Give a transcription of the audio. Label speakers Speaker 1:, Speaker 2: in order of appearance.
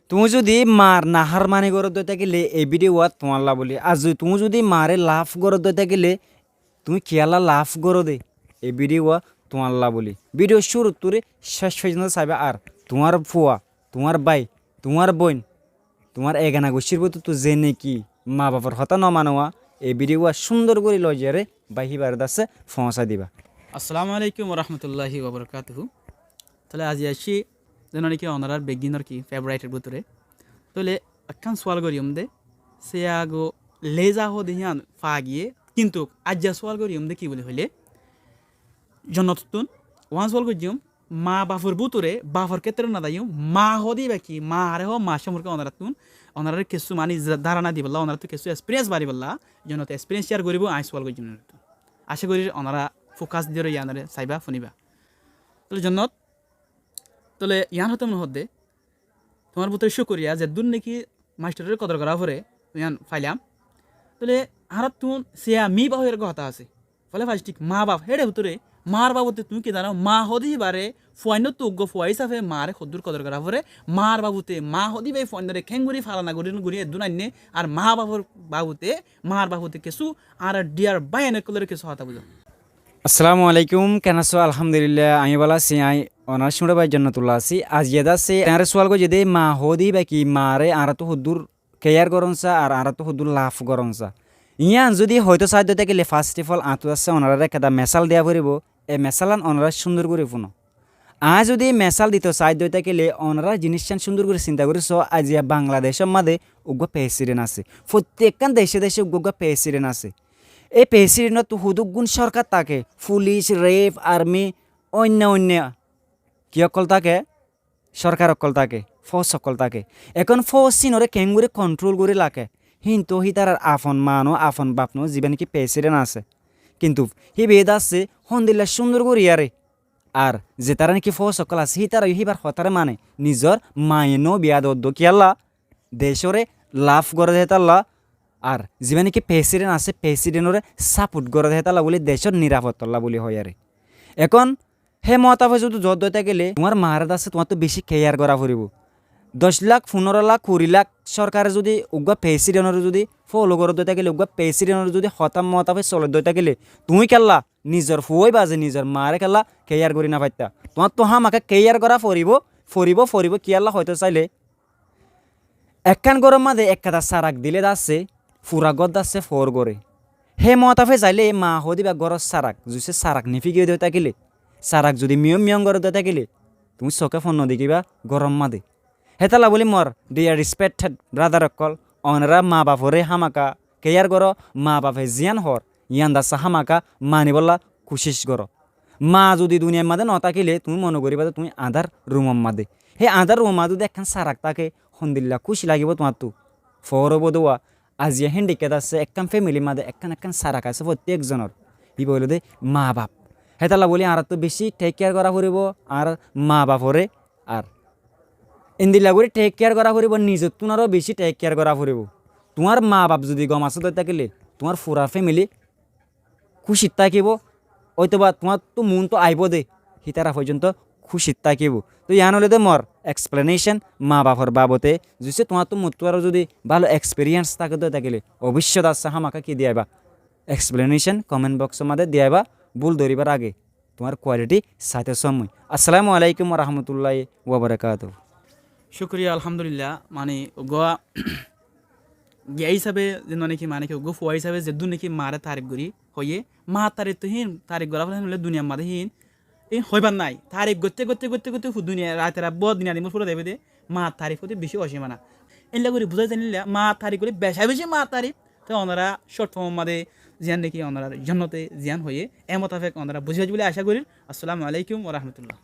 Speaker 1: তুমি যদি মার নাহার মানে গরত দইতে গেলে এই ভিডিও তোমার লা বলি আর তুমি যদি মারে লাভ গরত দইতে গেলে তুমি খেয়ালা লাভ করো দে এই ভিডিও তোমার লা বলি ভিডিও শুরু তোরে শেষ পর্যন্ত চাইবে আর তোমার ফুয়া তোমার ভাই তোমার বোন তোমার এগানা গোষ্ঠীর প্রতি তো যে নাকি মা বাবার হতা ন মানোয়া এই ভিডিও সুন্দর করে লজিয়ারে বাহিবার দাসে পৌঁছা দিবা।
Speaker 2: আসসালামু আলাইকুম রহমতুল্লাহি ওবরকাতুহু। তাহলে আজি আসি যেন নাকি অনারার বেগিনার কি ফেভারাইটের ভিতরে তাহলে একখান সোয়াল করিম দে সে আগো লেজা হো দেহিয়ান ফা গিয়ে কিন্তু আজ যা সোয়াল করিম দে কি বলে হইলে জন্নতুন ওয়ান সোয়াল করিম মা বাফর বুতরে বাফর ক্ষেত্রে না দাইম মা হদি বাকি মা আরে হো মা সম্পর্কে অনারাতুন অনারের কিছু মানি ধারণা দি বললা অনারা তো কিছু এক্সপিরিয়েন্স বাড়ি বললা যেন তো এক্সপিরিয়েন্স শেয়ার করিব আই সোয়াল করিম আশা করি ওনারা ফোকাস দিয়ে ইয়ানারে চাইবা শুনিবা তাহলে জন্নত তাহলে ইয়ান হতে মনে হতে তোমার ভিতরে শো করিয়া যে দূর নাকি মাস্টারের কদর করা পরে ইয়ান ফাইলাম তাহলে হারাত তুমি সিয়া মি বাহের কথা আছে ফলে ফার্স্ট মা বাপ হেডে ভিতরে মার বাবুতে তুমি কি জানো মা হদি বারে ফুয়াইন তো উগ্র ফুয়াই হিসাবে মারে সদ্দুর কদর করা পরে মার বাবুতে মা হদি বাই ফুয়াইনরে খেঙ্গুরি ফালানা গুড়ি এদুন আইনে আর মা বাবুর বাবুতে মার বাবুতে কিছু আর ডিয়ার বাইনের কলরে কিছু হতা বুঝো।
Speaker 1: আসসালামু আলাইকুম কেন আছো? আলহামদুলিল্লাহ আমি বলা আছি আই অনার শুনে ভাই জন্য তুলা আছি আজ ইয়েদা সে তার সোয়াল কো যদি মা হদি বা কি মারে আর তো হুদুর কেয়ার করনসা আর তো হুদুর লাভ করনসা ইয়ান যদি হয়তো সাহায্য থেকে ফার্স্ট অফ অল আঁতু আছে ওনারা একটা মেসাল দেওয়া পড়ব এই মেসালান ওনারা সুন্দর করে ফুনো যদি মেসাল দিত সাহায্য থাকলে ওনারা জিনিসটান সুন্দর করে চিন্তা করেছ আজ বাংলাদেশের মাঝে উগ্র প্রেসিডেন্ট আছে প্রত্যেকখান দেশে দেশে উগ্র প্রেসিডেন্ট আছে এই প্রেসিডেন্টত হুদুগুণ সরকার থাকে পুলিশ রেফ আর্মি অন্য অন্য কি অকল থাকে সরকার অকল থাকে ফৌজ অকল থাকে এখন ফৌজ চিনরে কেঙ্গুরে কন্ট্রোল করে লাগে কিন্তু হি তার আফন মানো আফন বাপনো যিবা নাকি প্রেসিডেন্ট আছে কিন্তু হি বেদ আছে হন্দিল্লা সুন্দর করে ইয়ারে আর যে তারা নাকি ফৌজ অকল আছে হি তারা হিবার হতারে মানে নিজর মায়েনো বিয়া দদ্দ কিয়াল্লা দেশরে লাভ করে দেতাল্লা আর যিবা নাকি প্রেসিডেন্ট আছে প্রেসিডেন্টরে সাপোর্ট করে দেতাল্লা বলে দেশের নিরাপত্তল্লা বলি হয় আরে এখন হে মতাফে যদি যত দইতে গেলে তোমার মাহারাত আছে তোমার তো বেশি কেয়ার করা ফুরিব 10 লাখ 15 লাখ 20 লাখ সরকারে যদি উগা প্রেসিডেন্টর যদি ফলো করে দইতে গেলে উগা প্রেসিডেন্টর যদি হতাম মতাফে চলে দইতে গেলে তুমি কেল্লা নিজের ফুয়াই বাজে নিজের মারে কেল্লা কেয়ার করি না পাইতা তোমার তো হামাকে কেয়ার করা ফরিব ফরিব ফরিব কিয়াল্লা হয়তো চাইলে একখান গরম মাঝে এক কাটা সারাক দিলে দাসছে ফুরা গদ দাসছে ফোর করে হে মতাফে চাইলে মা হদিবা গরজ সারাক জুসে সারাক নিফিকে দিয়ে থাকিলে সারাক যদি মিয়ম মিয়ম করে দিয়ে থাকিলে তুমি চকে ফোন নদেখিবা গরম মাদে হেতালা বলি মর ডিয়ার রেসপেক্টেড ব্রাদার অকল অনরা মা বাপরে হামাকা কেয়ার গর মা বাপে জিয়ান হর ইয়ান দাসা হামাকা মানি বললা কুশিস গর মা যদি দুনিয়ার মাদে নথাকিলে তুমি মনে করিবা তুমি আধার রুমম মাদে হে আধার রুম মাদে একখান সারাক তাকে হন্দিল্লা খুশি লাগিব তোমার তো ফরব দোয়া আজিয়া হেন্ডিকেট আছে একখান ফ্যামিলি মাদে একখান সারাক আছে প্রত্যেকজনের ই বলল দে মা বাপ হেতালা বলি আর তো বেশি টেক কেয়ার করা ফুরিব আর মা বাপরে আর ইন্দিলা করে টেক কেয়ার করা ফুরিব নিজের তোমারও বেশি টেক কেয়ার করা ফুরিব তোমার মা বাপ যদি গম আছে থাকিলে তোমার ফুরা ফ্যামিলি খুশিত থাকিব হয়তোবা তোমার তো মন তো আইব দে সিতারা পর্যন্ত খুশিত থাকিব তো ইয়ান হলে দে মর এক্সপ্লেনেশন মা বাপর বাবতে যদি তোমার তো মতো আরও যদি ভালো এক্সপিরিয়েন্স থাকে তো থাকিলে অবশ্যই আসছে হামাকা কি দিয়াবা এক্সপ্লেনেশন কমেন্ট বক্সের মধ্যে দিয়াবা ভুল ধরিবার আগে তোমার কোয়ালিটি সাথে সময়। আসসালামু আলাইকুম রহমতুল্লাহ ওবরাকাতুহু।
Speaker 2: শুক্রিয়া আলহামদুলিল্লাহ মানে গোয়া গিয়া হিসাবে যে নাকি মানে গো ফুয়া হিসাবে যে দূর নাকি মারে তারিফ করি হইয়ে মা তারিফ তো হিন তারিফ করা ফলে হলে দুনিয়ার মাঝে হিন এই হইবার নাই তারিফ করতে করতে করতে করতে দুনিয়া রাতে রাত বদ দিনা দিমুর পুরো দেবে দে মা তারিফ হতে বেশি অসীমানা এগুলা করে বুঝাই জানিলে মা তারিফ করে বেশা বেশি মা তারিফ তো ওনারা শর্ট ফর্ম মাঝে জিয়ান নাকি ওনারা জন্নতে জিয়ান হয়ে এমতাফেক ওনারা বুঝে বলে আশা করি। আসসালামু আলাইকুম ওয়া রাহমাতুল্লাহ।